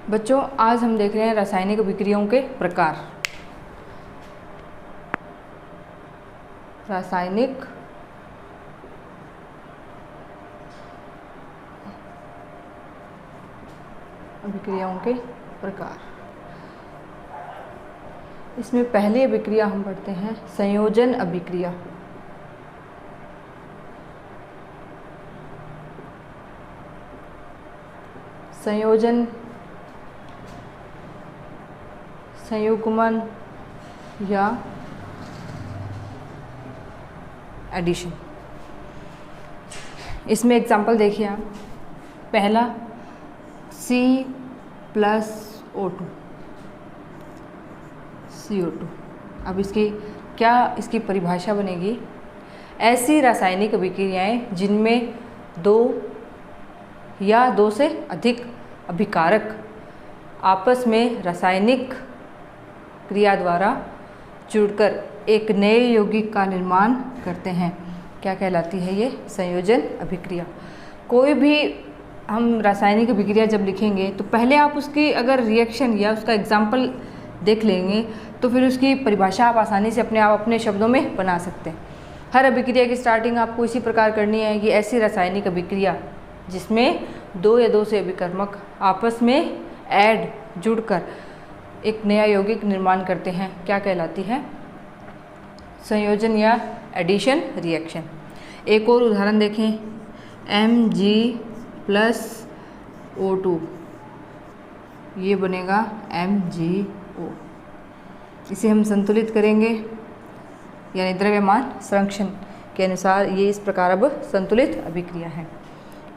बच्चों, आज हम देख रहे हैं रासायनिक अभिक्रियाओं के प्रकार। रासायनिक अभिक्रियाओं के प्रकार। इसमें पहली अभिक्रिया हम पढ़ते हैं संयोजन अभिक्रिया। संयोजन, संयुग्मन या एडिशन। इसमें एग्जाम्पल देखिए आप। पहला C+O2 CO2। अब इसकी परिभाषा बनेगी, ऐसी रासायनिक अभिक्रियाएं जिनमें दो या दो से अधिक अभिकारक आपस में रासायनिक क्रिया द्वारा जुड़कर एक नए यौगिक का निर्माण करते हैं, क्या कहलाती है ये? संयोजन अभिक्रिया। कोई भी हम रासायनिक अभिक्रिया जब लिखेंगे तो पहले आप उसकी अगर रिएक्शन या उसका एग्जाम्पल देख लेंगे तो फिर उसकी परिभाषा आप आसानी से अपने शब्दों में बना सकते हैं। हर अभिक्रिया की स्टार्टिंग आपको इसी प्रकार करनी है कि ऐसी रासायनिक अभिक्रिया जिसमें दो या दो से अभिकर्मक आपस में जुड़कर एक नया यौगिक निर्माण करते हैं, क्या कहलाती है? संयोजन या एडिशन रिएक्शन। एक और उदाहरण देखें, Mg+O2, ये बनेगा MgO। इसे हम संतुलित करेंगे, यानी द्रव्यमान संरक्षण के अनुसार ये इस प्रकार अब संतुलित अभिक्रिया है।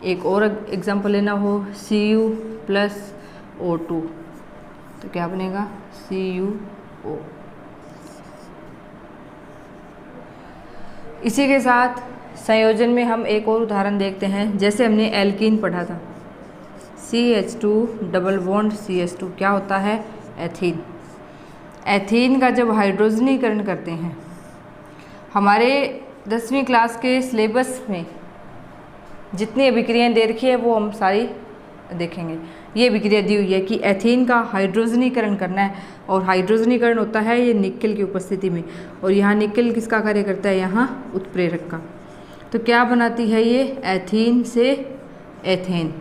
एक और एग्जाम्पल लेना हो, Cu+O2, तो क्या बनेगा? CuO। इसी के साथ संयोजन में हम एक और उदाहरण देखते हैं। जैसे हमने एल्कीन पढ़ा था, CH2 डबल बॉन्ड CH2, क्या होता है? एथीन। एथीन का जब हाइड्रोजनीकरण करते हैं, हमारे 10वीं क्लास के सिलेबस में जितनी अभिक्रियाएं दे रखी है वो हम सारी देखेंगे। ये अभिक्रिया दी हुई है कि एथीन का हाइड्रोजनीकरण करना है, और हाइड्रोजनीकरण होता है ये निकेल की उपस्थिति में, और यहाँ निकेल किसका कार्य करता है? यहाँ उत्प्रेरक का। तो क्या बनाती है ये? एथीन से एथेन।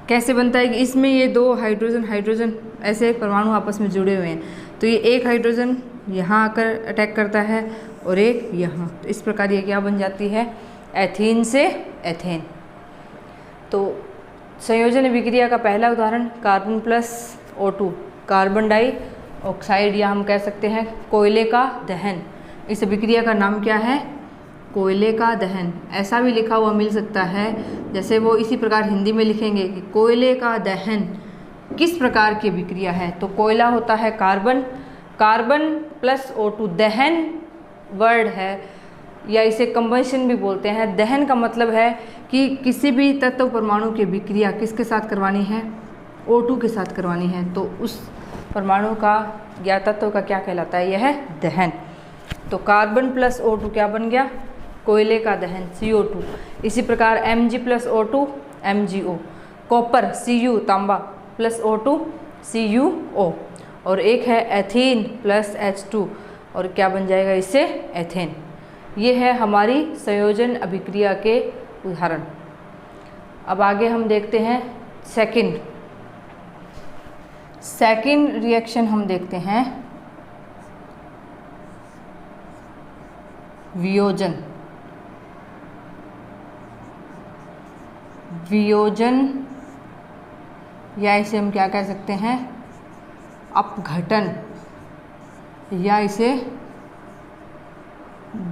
कैसे बनता है कि इसमें ये दो हाइड्रोजन ऐसे परमाणु आपस में जुड़े हुए हैं, तो ये एक हाइड्रोजन यहाँ आकर अटैक करता है और एक यहाँ, तो इस प्रकार ये क्या बन जाती है? एथीन से एथेन। तो संयोजन अभिक्रिया का पहला उदाहरण कार्बन+O2, कार्बन डाइऑक्साइड, या हम कह सकते हैं कोयले का दहन। इस अभिक्रिया का नाम क्या है? कोयले का दहन। ऐसा भी लिखा हुआ मिल सकता है, जैसे वो इसी प्रकार हिंदी में लिखेंगे कि कोयले का दहन किस प्रकार की अभिक्रिया है। तो कोयला होता है कार्बन, कार्बन+O2 दहन वर्ड है, या इसे कंबशन भी बोलते हैं। दहन का मतलब है कि किसी भी तत्व परमाणु की अभिक्रिया किसके साथ करवानी है? O2 के साथ करवानी है, तो उस परमाणु का या तत्व का क्या कहलाता है? यह है दहन। तो कार्बन+O2 क्या बन गया? कोयले का दहन, CO2। इसी प्रकार Mg+O2 MgO, कॉपर Cu तांबा +O2 CuO, और एक है एथीन+H2, और क्या बन जाएगा इससे? एथेन। ये है हमारी संयोजन अभिक्रिया के उदाहरण। अब आगे हम देखते हैं सेकंड रिएक्शन। हम देखते हैं वियोजन। या इसे हम क्या कह सकते हैं? अपघटन, या इसे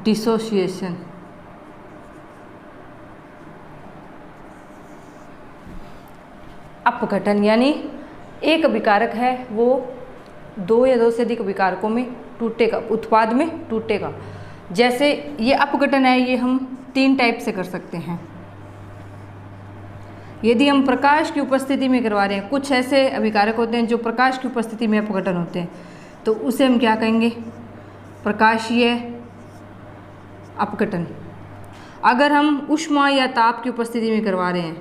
डिसोसिएशन। अपघटन यानी एक अभिकारक है वो दो या दो से अधिक अभिकारकों में टूटेगा, उत्पाद में टूटेगा। जैसे ये अपघटन है, ये हम 3 टाइप से कर सकते हैं। यदि हम प्रकाश की उपस्थिति में करवा रहे हैं, कुछ ऐसे अभिकारक होते हैं जो प्रकाश की उपस्थिति में अपघटन होते हैं, तो उसे हम क्या कहेंगे? प्रकाशीय अपघटन। अगर हम ऊष्मा या ताप की उपस्थिति में करवा रहे हैं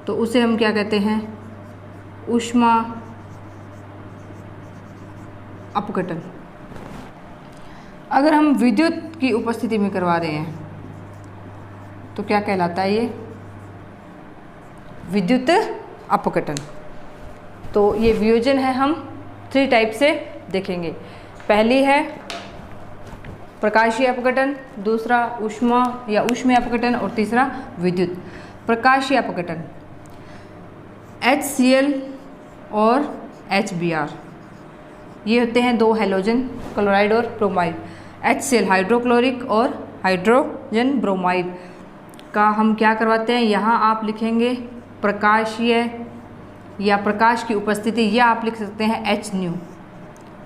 तो उसे हम क्या कहते हैं? ऊष्मा अपघटन। अगर हम विद्युत की उपस्थिति में करवा रहे हैं तो क्या कहलाता है ये? विद्युत अपघटन। तो ये वियोजन है, हम 3 टाइप से देखेंगे। पहली है प्रकाशीय अपघटन, दूसरा ऊष्मा या ऊष्मीय अपघटन और तीसरा विद्युत। प्रकाशीय अपघटन HCl और HBr, ये होते हैं 2 हैलोजन, क्लोराइड और ब्रोमाइड। HCl हाइड्रोक्लोरिक और हाइड्रोजन ब्रोमाइड का हम क्या करवाते हैं, यहाँ आप लिखेंगे प्रकाशीय या प्रकाश की उपस्थिति, या आप लिख सकते हैं HNu।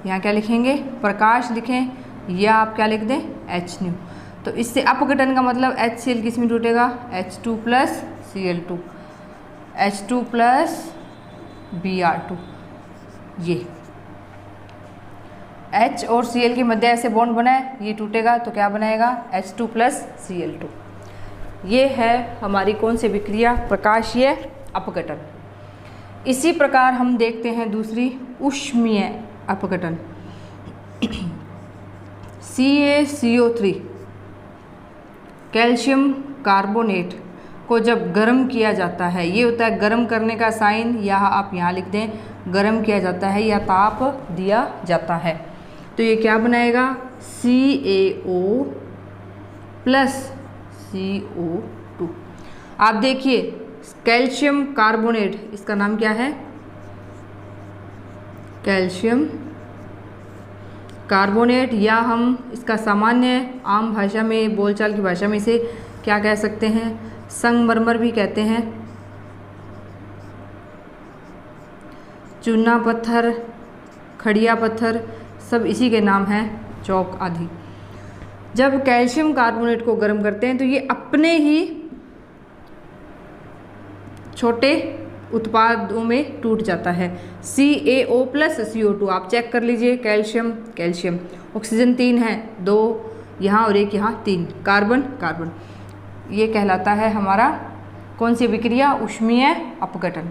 यहाँ क्या लिखेंगे? प्रकाश लिखें, या आप क्या लिख दें? HNu। तो इससे अपघटन का मतलब HCl किस में टूटेगा? H2 + Cl2, H2 + Br2। ये H और Cl के मध्य ऐसे बॉन्ड बना है, ये टूटेगा तो क्या बनाएगा? H2 + Cl2। ये है हमारी कौन सी विक्रिया? प्रकाशीय अपघटन। इसी प्रकार हम देखते हैं दूसरी ऊष्मीय अपघटन। CaCO3 कैल्शियम कार्बोनेट को जब गर्म किया जाता है, ये होता है गर्म करने का साइन, या आप यहाँ लिख दें गर्म किया जाता है या ताप दिया जाता है, तो ये क्या बनाएगा? CaO + CO2। आप देखिए कैल्शियम कार्बोनेट, इसका नाम क्या है? कैल्शियम कार्बोनेट, या हम इसका सामान्य आम भाषा में, बोलचाल की भाषा में इसे क्या कह सकते हैं? संगमरमर भी कहते हैं, चूना पत्थर, खड़िया पत्थर, सब इसी के नाम हैं, चौक आदि। जब कैल्शियम कार्बोनेट को गर्म करते हैं तो ये अपने ही छोटे उत्पादों में टूट जाता है। CaO + CO2, आप चेक कर लीजिए, कैल्शियम कैल्शियम, ऑक्सीजन 3 है, 2 यहाँ और 1 यहाँ, 3 कार्बन कार्बन। ये कहलाता है हमारा कौन सी विक्रिया? ऊष्मीय अपघटन।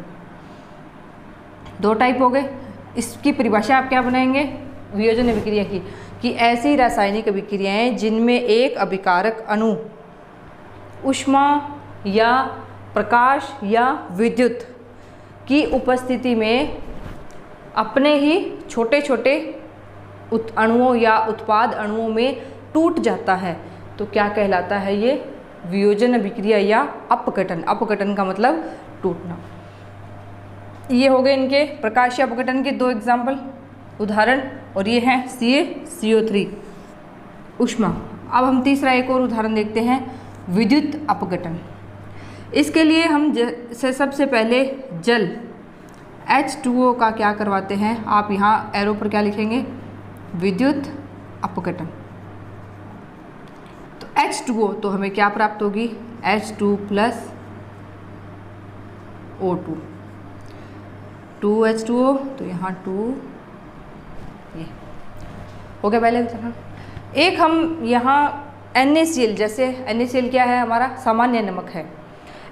2 टाइप हो गए। इसकी परिभाषा आप क्या बनाएंगे? वियोजन विक्रिया की, कि ऐसी रासायनिक विक्रियाएं जिनमें एक अभिकारक अणु ऊष्मा या प्रकाश या विद्युत की उपस्थिति में अपने ही छोटे छोटे अणुओं या उत्पाद अणुओं में टूट जाता है, तो क्या कहलाता है ये? वियोजन विक्रिया या अपघटन। अपघटन का मतलब टूटना। ये हो गए इनके प्रकाशीय अपघटन के 2 एग्जाम्पल, उदाहरण, और ये हैं CaCO3 ऊष्मा। अब हम तीसरा एक और उदाहरण देखते हैं, विद्युत अपघटन। इसके लिए हम सबसे पहले जल H2O का क्या करवाते हैं? आप यहाँ एरो पर क्या लिखेंगे? विद्युत अपघटन। तो H2O तो हमें क्या प्राप्त होगी? H2 + O2, 2H2O, तो यहाँ 2, ये हो गया पहले उदाहरण। एक हम यहाँ NaCl, जैसे NaCl क्या है? हमारा सामान्य नमक है।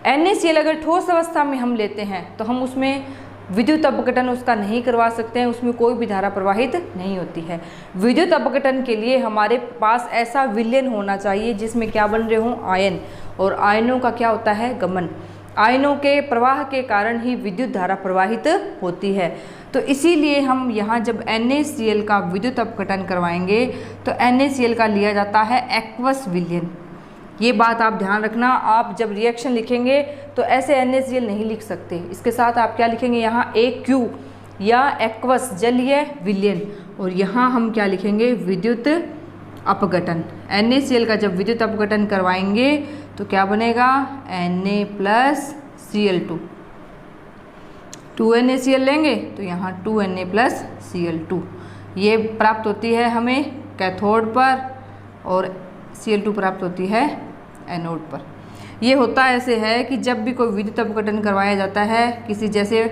NaCl अगर ठोस अवस्था में हम लेते हैं तो हम उसमें विद्युत अपघटन उसका नहीं करवा सकते हैं, उसमें कोई भी धारा प्रवाहित नहीं होती है। विद्युत अपघटन के लिए हमारे पास ऐसा विलयन होना चाहिए जिसमें क्या बन रहे हों? आयन, और आयनों का क्या होता है? गमन। आयनों के प्रवाह के कारण ही विद्युत धारा प्रवाहित होती है। तो इसीलिए हम यहाँ जब NaCl का विद्युत अपघटन करवाएंगे तो NaCl का लिया जाता है एक्वस विलयन। ये बात आप ध्यान रखना, आप जब रिएक्शन लिखेंगे तो ऐसे NaCl नहीं लिख सकते, इसके साथ आप क्या लिखेंगे? यहाँ AQ या एक्वस जलीय विलयन, और यहाँ हम क्या लिखेंगे? विद्युत अपघटन। NaCl का जब विद्युत अपघटन करवाएंगे तो क्या बनेगा? Na + Cl2, 2NaCl लेंगे तो यहाँ 2Na + Cl2, ये प्राप्त होती है हमें कैथोड पर, और Cl2 प्राप्त होती है एनोड पर। ये होता ऐसे है कि जब भी कोई विद्युत अपघटन करवाया जाता है, किसी जैसे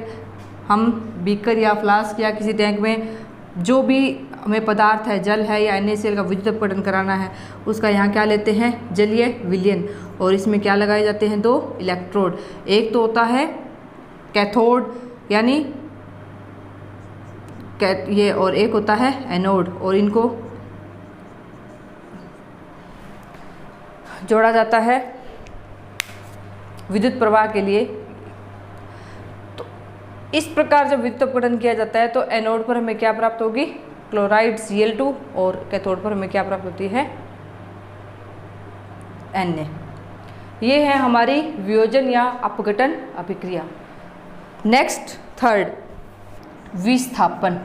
हम बीकर या फ्लास्क या किसी टैंक में जो भी हमें पदार्थ है, जल है या NaCl का विद्युत अपघटन कराना है, उसका यहाँ क्या लेते हैं? जलीय विलयन, और इसमें क्या लगाए जाते हैं? 2 इलेक्ट्रोड। एक तो होता है कैथोड यानी ये और एक होता है एनोड, और इनको जोड़ा जाता है विद्युत प्रवाह के लिए। तो इस प्रकार जब विद्युत अपघटन किया जाता है तो एनोड पर हमें क्या प्राप्त होगी, क्लोराइड Cl2, और कैथोड पर हमें क्या प्राप्त होती है, Na। ये है हमारी वियोजन या अपघटन अभिक्रिया। नेक्स्ट थर्ड, विस्थापन।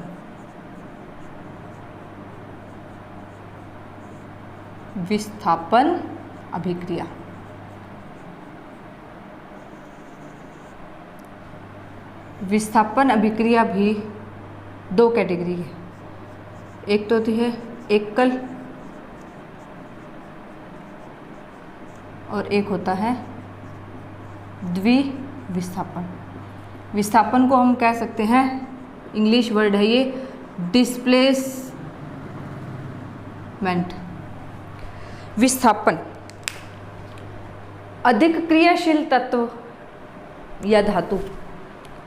विस्थापन अभिक्रिया। विस्थापन अभिक्रिया भी दो कैटेगरी है, एक तो होती है एकल और एक होता है द्विविस्थापन। विस्थापन को हम कह सकते हैं, इंग्लिश वर्ड है ये, डिस्प्लेसमेंट। विस्थापन अधिक क्रियाशील तत्व या धातु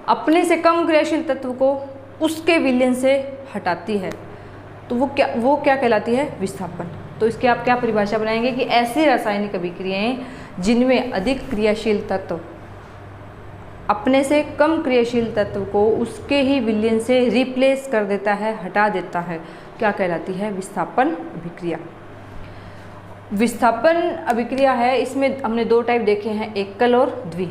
अपने से कम क्रियाशील तत्व को उसके विलयन से हटाती है, तो वो क्या कहलाती है, विस्थापन। तो इसकी आप क्या परिभाषा बनाएंगे कि ऐसी रासायनिक अभिक्रियाएं जिनमें अधिक क्रियाशील तत्व अपने से कम क्रियाशील तत्व को उसके ही विलयन से रिप्लेस कर देता है, हटा देता है, क्या कहलाती है, विस्थापन अभिक्रिया। विस्थापन अभिक्रिया है, इसमें हमने दो टाइप देखे हैं, एकल और द्वि।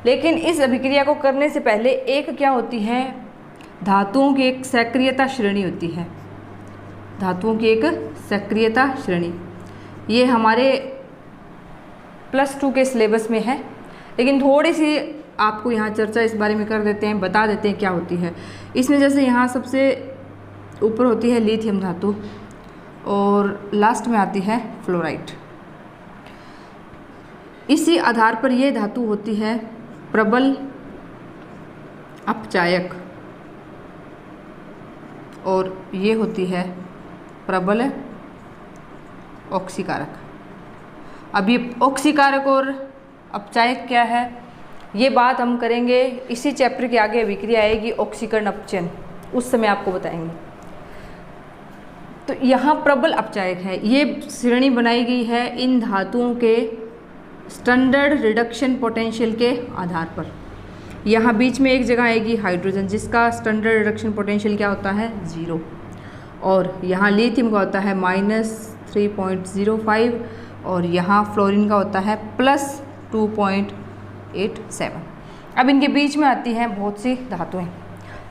लेकिन इस अभिक्रिया को करने से पहले एक क्या होती है, धातुओं की एक सक्रियता श्रेणी होती है। धातुओं की एक सक्रियता श्रेणी, ये हमारे +2 के सिलेबस में है, लेकिन थोड़ी सी आपको यहाँ चर्चा इस बारे में कर देते हैं, बता देते हैं क्या होती है। इसमें जैसे यहाँ सबसे ऊपर होती है लिथियम धातु और लास्ट में आती है फ्लोराइड। इसी आधार पर यह धातु होती है प्रबल अपचायक और ये होती है प्रबल ऑक्सीकारक। अब ये ऑक्सीकारक और अपचायक क्या है, ये बात हम करेंगे इसी चैप्टर के आगे। अभिक्रिया आएगी ऑक्सीकरण अपचयन, उस समय आपको बताएंगे। तो यहाँ प्रबल अपचायक है, ये श्रेणी बनाई गई है इन धातुओं के स्टैंडर्ड रिडक्शन पोटेंशियल के आधार पर। यहाँ बीच में एक जगह आएगी हाइड्रोजन, जिसका स्टैंडर्ड रिडक्शन पोटेंशियल क्या होता है, 0, और यहाँ लिथियम का होता है -3.05 और यहाँ फ्लोरीन का होता है +2.87। अब इनके बीच में आती हैं बहुत सी धातुएं,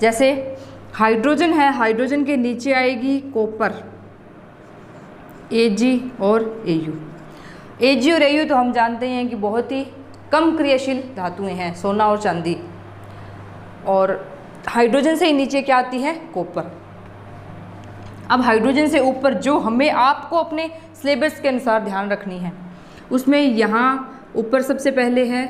जैसे हाइड्रोजन है, हाइड्रोजन के नीचे आएगी कॉपर, Ag और Au। Ag और Au तो हम जानते हैं कि बहुत ही कम क्रियाशील धातुएं हैं, सोना और चांदी। और हाइड्रोजन से ही नीचे क्या आती है, कॉपर। अब हाइड्रोजन से ऊपर जो हमें आपको अपने सिलेबस के अनुसार ध्यान रखनी है, उसमें यहाँ ऊपर सबसे पहले है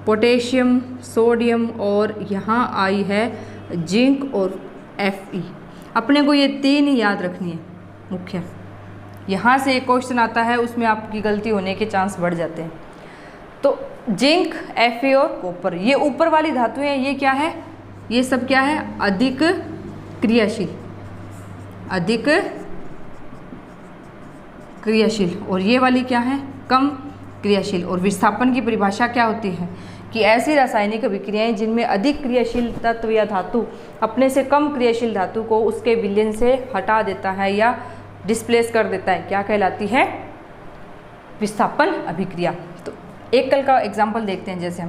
पोटेशियम, सोडियम और यहाँ आई है जिंक और Fe। अपने को ये तीन ही याद रखनी है मुख्य। यहाँ से एक क्वेश्चन आता है, उसमें आपकी गलती होने के चांस बढ़ जाते हैं। तो जिंक, Fe और कॉपर, ये ऊपर वाली धातुएं हैं, ये क्या है, ये सब क्या है, अधिक क्रियाशील, अधिक क्रियाशील, और ये वाली क्या है, कम क्रियाशील। और विस्थापन की परिभाषा क्या होती है कि ऐसी रासायनिक अभिक्रियाएं जिनमें अधिक क्रियाशील तत्व या धातु अपने से कम क्रियाशील धातु को उसके विलयन से हटा देता है या डिस्प्लेस कर देता है, क्या कहलाती है, विस्थापन अभिक्रिया। तो एकल का एग्जाम्पल देखते हैं। जैसे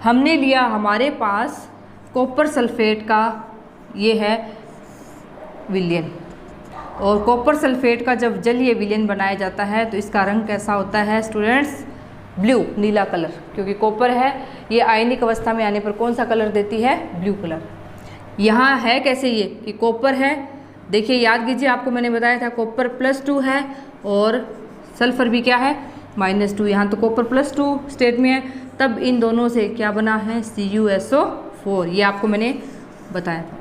हमने लिया, हमारे पास कॉपर सल्फेट का ये है विलयन, और कॉपर सल्फेट का जब जलीय विलयन बनाया जाता है तो इसका रंग कैसा होता है स्टूडेंट्स, ब्लू, नीला कलर, क्योंकि कॉपर है, ये आयनिक अवस्था में आने पर कौन सा कलर देती है, ब्लू कलर। यहाँ है कैसे ये कि कॉपर है, देखिए याद कीजिए, आपको मैंने बताया था कॉपर +2 है और सल्फर भी क्या है, -2। यहाँ तो कॉपर +2 स्टेट में है, तब इन दोनों से क्या बना है, CuSO4, ये आपको मैंने बताया था।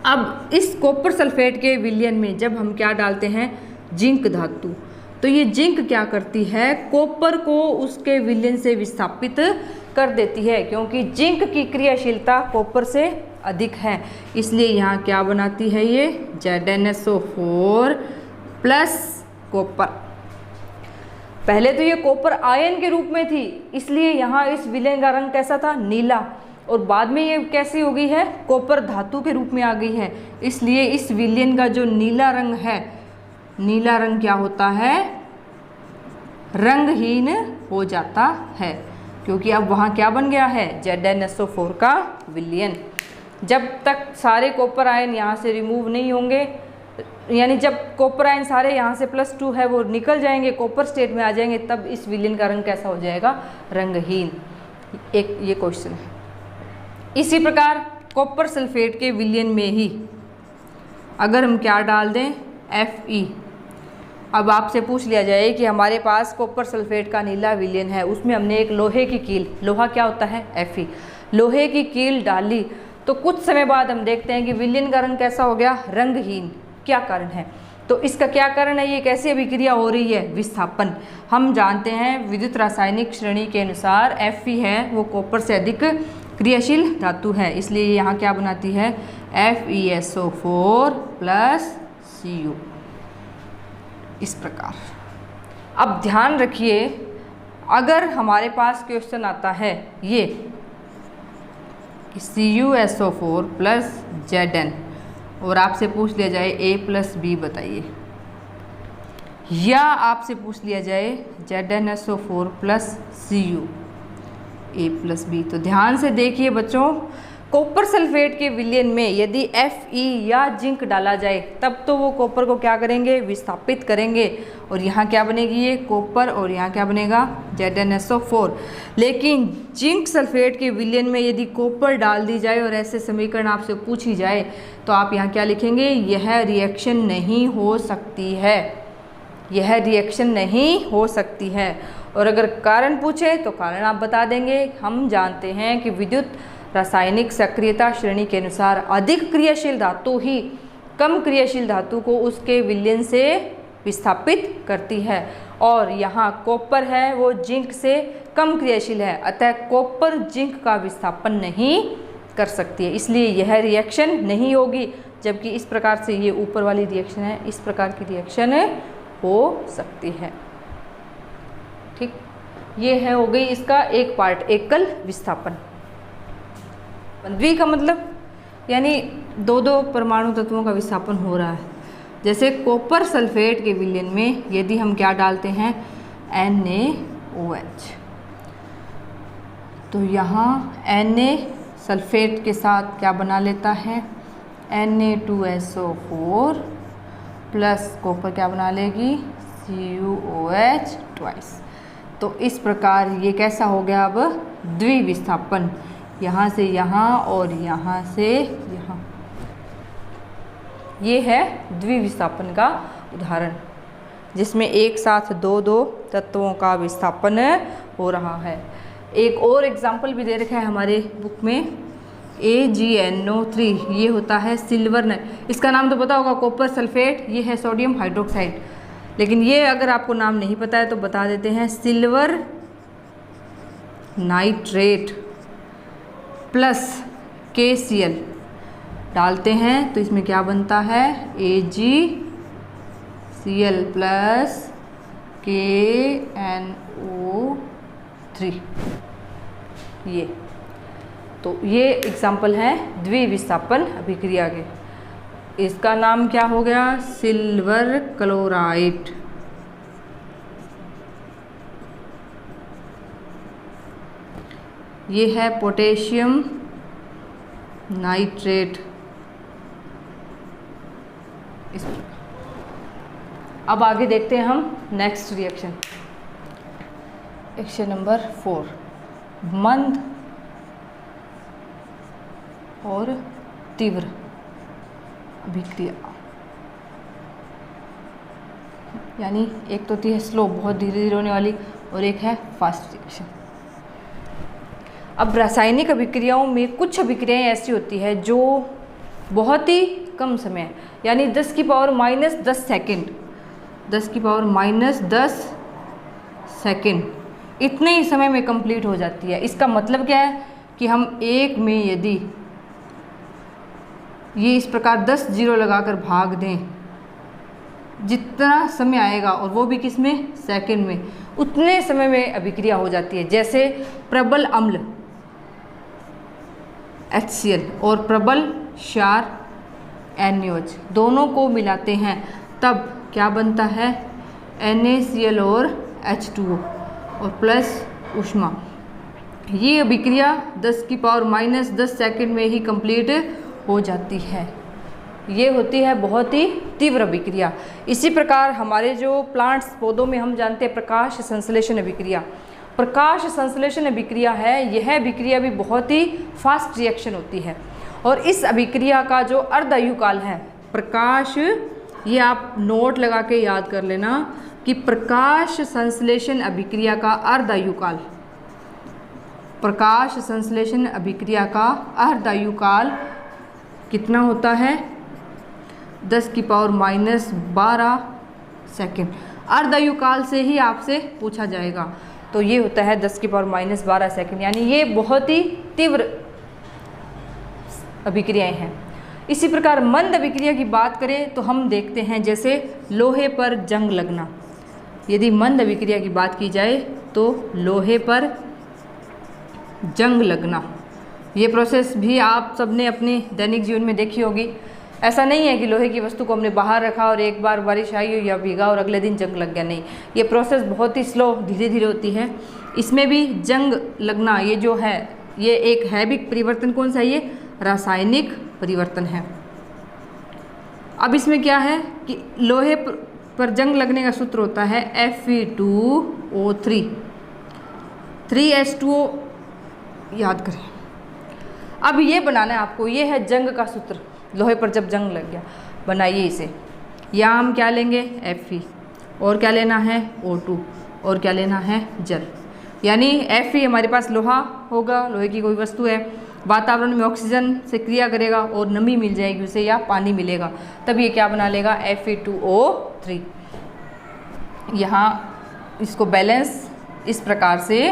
अब इस कॉपर सल्फेट के विलयन में जब हम क्या डालते हैं, जिंक धातु, तो ये जिंक क्या करती है, कॉपर को उसके विलयन से विस्थापित कर देती है, क्योंकि जिंक की क्रियाशीलता कॉपर से अधिक है, इसलिए यहाँ क्या बनाती है ये ZnSO4 प्लस कॉपर। पहले तो ये कॉपर आयन के रूप में थी, इसलिए यहाँ इस विलयन का रंग कैसा था, नीला, और बाद में ये कैसी हो गई है, कॉपर धातु के रूप में आ गई है, इसलिए इस विलयन का जो नीला रंग है, नीला रंग क्या होता है, रंगहीन हो जाता है, क्योंकि अब वहाँ क्या बन गया है, ZnSO4 का विलयन। जब तक सारे कॉपर आयन यहाँ से रिमूव नहीं होंगे, यानी जब कॉपर आयन सारे यहाँ से +2 है वो निकल जाएंगे, कॉपर स्टेट में आ जाएंगे, तब इस विलयन का रंग कैसा हो जाएगा, रंगहीन। एक ये क्वेश्चन है। इसी प्रकार कॉपर सल्फेट के विलयन में ही अगर हम क्या डाल दें, Fe। अब आपसे पूछ लिया जाए कि हमारे पास कॉपर सल्फेट का नीला विलयन है, उसमें हमने एक लोहे की कील, लोहा क्या होता है, Fe, लोहे की कील डाली, तो कुछ समय बाद हम देखते हैं कि विलयन का रंग कैसा हो गया, रंगहीन। क्या कारण है, तो इसका क्या कारण है, ये कैसी अभिक्रिया हो रही है, विस्थापन। हम जानते हैं विद्युत रासायनिक श्रेणी के अनुसार Fe है वो कॉपर से अधिक क्रियाशील धातु है, इसलिए यहाँ क्या बनाती है, FeSO4 प्लस Cu, इस प्रकार। अब ध्यान रखिए, अगर हमारे पास क्वेश्चन आता है ये CuSO4 प्लस Zn और आपसे पूछ लिया जाए A प्लस B बताइए, या आपसे पूछ लिया जाए ZnSO4 plus Cu A plus B, तो ध्यान से देखिए बच्चों, कॉपर सल्फेट के विलयन में यदि Fe या जिंक डाला जाए तब तो वो कॉपर को क्या करेंगे, विस्थापित करेंगे, और यहाँ क्या बनेगी, ये कॉपर, और यहाँ क्या बनेगा, ZnSO4। लेकिन जिंक सल्फेट के विलयन में यदि कॉपर डाल दी जाए और ऐसे समीकरण आपसे पूछी जाए तो आप यहाँ क्या लिखेंगे, यह रिएक्शन नहीं हो सकती है, यह रिएक्शन नहीं हो सकती है। और अगर कारण पूछे तो कारण आप बता देंगे। हम जानते हैं कि विद्युत रासायनिक सक्रियता श्रेणी के अनुसार अधिक क्रियाशील धातु ही कम क्रियाशील धातु को उसके विलयन से विस्थापित करती है, और यहाँ कॉपर है वो जिंक से कम क्रियाशील है, अतः कॉपर जिंक का विस्थापन नहीं कर सकती है, इसलिए यह रिएक्शन नहीं होगी। जबकि इस प्रकार से ये ऊपर वाली रिएक्शन है, इस प्रकार की रिएक्शन हो सकती है। ठीक, ये है हो गई इसका एक पार्ट, एकल विस्थापन। द्वि का मतलब यानी दो दो परमाणु तत्वों का विस्थापन हो रहा है। जैसे कॉपर सल्फेट के विलयन में यदि हम क्या डालते हैं, NaOH, तो यहाँ Na सल्फेट के साथ क्या बना लेता है, Na2SO4 प्लस कॉपर क्या बना लेगी, CuOH ट्वाइस। तो इस प्रकार ये कैसा हो गया, अब द्विविस्थापन, यहाँ से यहाँ और यहाँ से यहाँ। ये है द्विविस्थापन का उदाहरण, जिसमें एक साथ दो दो तत्वों का विस्थापन हो रहा है। एक और एग्जाम्पल भी दे रखा है हमारे बुक में, AgNO3, ये होता है सिल्वर न, इसका नाम तो पता होगा कॉपर सल्फेट, ये है सोडियम हाइड्रोक्साइड, लेकिन ये अगर आपको नाम नहीं पता है तो बता देते हैं, सिल्वर नाइट्रेट प्लस KCl डालते हैं तो इसमें क्या बनता है, AgCl प्लस KNO3। ये तो ये एग्जाम्पल है द्विविस्थापन अभिक्रिया के। इसका नाम क्या हो गया, सिल्वर क्लोराइड। ये है पोटेशियम नाइट्रेट। इस अब आगे देखते हैं हम नेक्स्ट रिएक्शन, रिएक्शन नंबर 4, मंद और तीव्र अभिक्रिया। यानी एक तो होती है स्लो, बहुत धीरे धीरे होने वाली, और एक है फास्ट रिएक्शन। अब रासायनिक अभिक्रियाओं में कुछ अभिक्रियाएं ऐसी होती है जो बहुत ही कम समय, यानी 10⁻⁻10 सेकंड 10⁻10 सेकेंड, इतने ही समय में कंप्लीट हो जाती है। इसका मतलब क्या है कि हम एक में यदि ये इस प्रकार 10 जीरो लगाकर भाग दें, जितना समय आएगा और वो भी किस में, सेकेंड में, उतने समय में अभिक्रिया हो जाती है। जैसे प्रबल अम्ल HCl और प्रबल क्षार NaOH दोनों को मिलाते हैं तब क्या बनता है, NaCl और H2O और प्लस ऊष्मा। ये अभिक्रिया 10⁻10 सेकेंड में ही कंप्लीट हो जाती है। ये होती है बहुत ही तीव्र अभिक्रिया। इसी प्रकार हमारे जो प्लांट्स पौधों में हम जानते हैं प्रकाश संश्लेषण अभिक्रिया, प्रकाश संश्लेषण अभिक्रिया है, यह अभिक्रिया भी बहुत ही फास्ट रिएक्शन होती है। और इस अभिक्रिया का जो अर्धायुकाल है प्रकाश, ये आप नोट लगा के याद कर लेना कि प्रकाश संश्लेषण अभिक्रिया का अर्धायुकाल, प्रकाश संश्लेषण अभिक्रिया का अर्धायुकाल कितना होता है, 10⁻12 सेकेंड। अर्धायुकाल से ही आपसे पूछा जाएगा, तो ये होता है 10⁻12 सेकेंड, यानी ये बहुत ही तीव्र अभिक्रियाएं हैं। इसी प्रकार मंद अभिक्रिया की बात करें तो हम देखते हैं जैसे लोहे पर जंग लगना। यदि मंद अभिक्रिया की बात की जाए तो लोहे पर जंग लगना, ये प्रोसेस भी आप सबने अपने दैनिक जीवन में देखी होगी। ऐसा नहीं है कि लोहे की वस्तु को हमने बाहर रखा और एक बार बारिश आई या भीगा और अगले दिन जंग लग गया, नहीं, ये प्रोसेस बहुत ही स्लो, धीरे धीरे होती है। इसमें भी जंग लगना ये जो है, ये एक हैविक परिवर्तन कौन सा है, ये रासायनिक परिवर्तन है। अब इसमें क्या है कि लोहे पर जंग लगने का सूत्र होता है Fe2O3, 3H2O याद करें। अब ये बनाना है आपको, ये है जंग का सूत्र, लोहे पर जब जंग लग गया, बनाइए इसे। यहाँ हम क्या लेंगे, Fe, और क्या लेना है O2, और क्या लेना है जल। यानी Fe हमारे पास लोहा होगा, लोहे की कोई वस्तु है, वातावरण में ऑक्सीजन से क्रिया करेगा और नमी मिल जाएगी उसे या पानी मिलेगा, तब ये क्या बना लेगा, Fe2O3। यहाँ इसको बैलेंस इस प्रकार से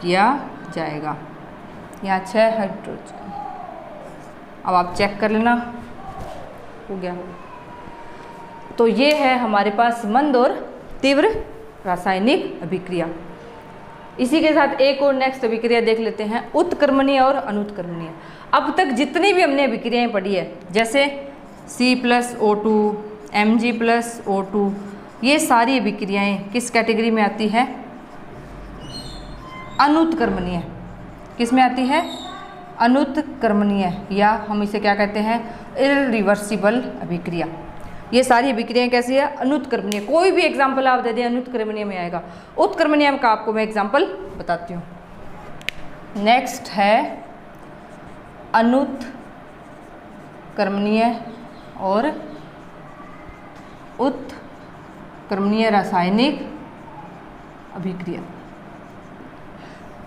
किया जाएगा। यहाँ 6 हाइड्रोजन, अब आप चेक कर लेना हो गया होगा। तो ये है हमारे पास मंद और तीव्र रासायनिक अभिक्रिया। इसी के साथ एक और नेक्स्ट अभिक्रिया देख लेते हैं, उत्क्रमणीय और अनुत्क्रमणीय। अब तक जितनी भी हमने अभिक्रियाएं पढ़ी है, जैसे C+O2, Mg+O2, ये सारी अभिक्रियाएं किस कैटेगरी में आती है, अनुत्क्रमणीय। किस में आती है, अनुत्क्रमणीय, या हम इसे क्या कहते हैं, इरिवर्सिबल अभिक्रिया। ये सारी अभिक्रियाएं कैसी है, अनुत्क्रमणीय। कोई भी एग्जाम्पल आप दे दें अनुत्क्रमणीय में आएगा। उत्क्रमणीय का आपको मैं एग्जाम्पल बताती हूँ। नेक्स्ट है अनुत्क्रमणीय और उत्क्रमणीय रासायनिक अभिक्रिया।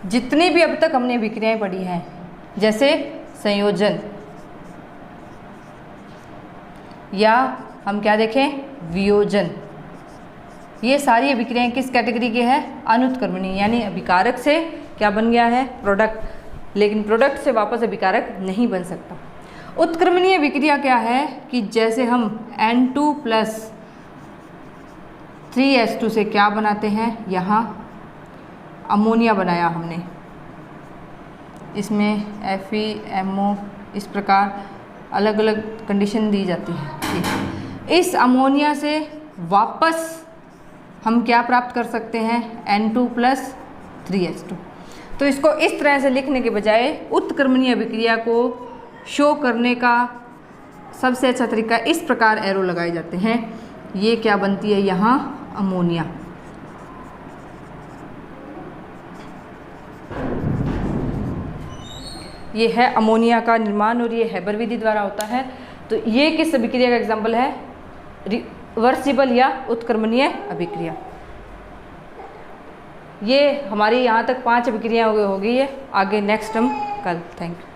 जितनी भी अब तक हमने अभिक्रियाएं पढ़ी हैं, जैसे संयोजन, या हम क्या देखें, वियोजन, ये सारी अभिक्रियाएं किस कैटेगरी की है, अनुत्क्रमणीय। यानी अभिकारक से क्या बन गया है, प्रोडक्ट, लेकिन प्रोडक्ट से वापस अभिकारक नहीं बन सकता। उत्क्रमणीय अभिक्रिया क्या है कि जैसे हम N2+3H2 से क्या बनाते हैं, यहाँ अमोनिया बनाया हमने, इसमें FeMO, इस प्रकार अलग अलग कंडीशन दी जाती है। इस अमोनिया से वापस हम क्या प्राप्त कर सकते हैं, N2+3H2। तो इसको इस तरह से लिखने के बजाय उत्क्रमणीय अभिक्रिया को शो करने का सबसे अच्छा तरीका, इस प्रकार एरो लगाए जाते हैं। ये क्या बनती है, यहाँ अमोनिया, ये है अमोनिया का निर्माण और ये हैबर विधि द्वारा होता है। तो ये किस अभिक्रिया का एग्जाम्पल है, रिवर्सिबल या उत्क्रमणीय अभिक्रिया। ये हमारी यहाँ तक 5 अभिक्रिया हो गई है, आगे नेक्स्ट हम कल। Thank you.